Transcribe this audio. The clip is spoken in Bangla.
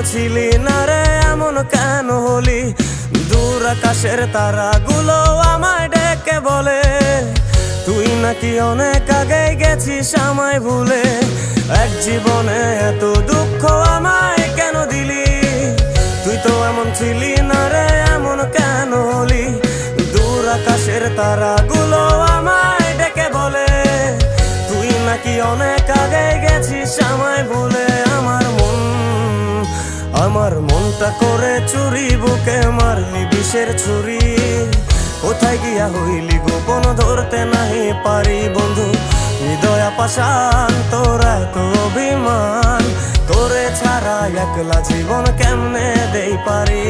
ছিলি না রে এমন কেন হলি? দূর আকাশের তারাগুলো আমায় ডেকে বলে তুই নাকি অনেক আগে গেছিস আমায় ভুলে। এক জীবনে এত দুঃখ আমায় কেন দিলি? তুই তো এমন ছিলি না রে এমন কেন হলি? দূর আকাশের তারাগুলো আমায় ডেকে বলে তুই নাকি অনেক আগে গেছিস আমায় ভুলে। আমার মনটা করে চুরি, বুকে মারলি বিষের ছুরি। কোথায় গিয়া হইলি গোপন ধরতে নাহি পারি বন্ধু। হৃদয় পাষাণ তোর এত অভিমান, তোরে ছাড়া একলা জীবন কেমনে দেই পারি।